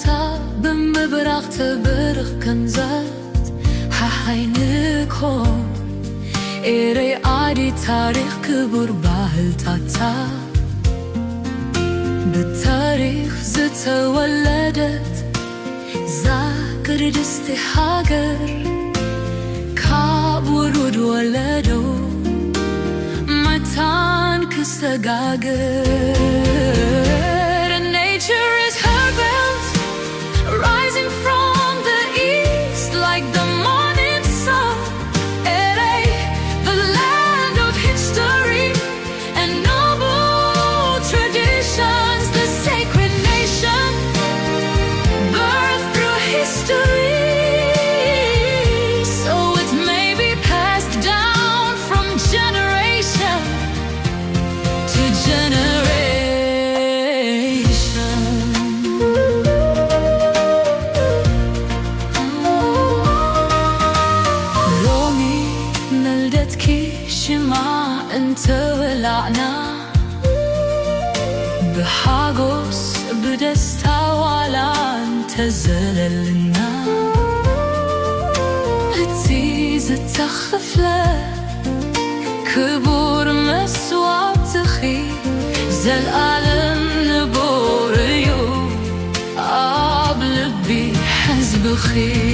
تا بمبرق تبرق كنزات ححينكم إيري عادي تاريخ كبر باهل تاتا بالتاريخ زتولدت ذاكر دستي حاجر كاب ورود ولدو متان كستقاقر And nature is her belt rising from the east like the morning sun Eri, the land of history and noble traditions the sacred nation birthed through history so it may be passed down from generation to generation رومي نلدتكي شمع انت ولعنا بحاجوس بدستا ولا انت زللنا هتزيز التخفلة كبور مسوى تخي زلقالن نبوريو قبل بي حزب خير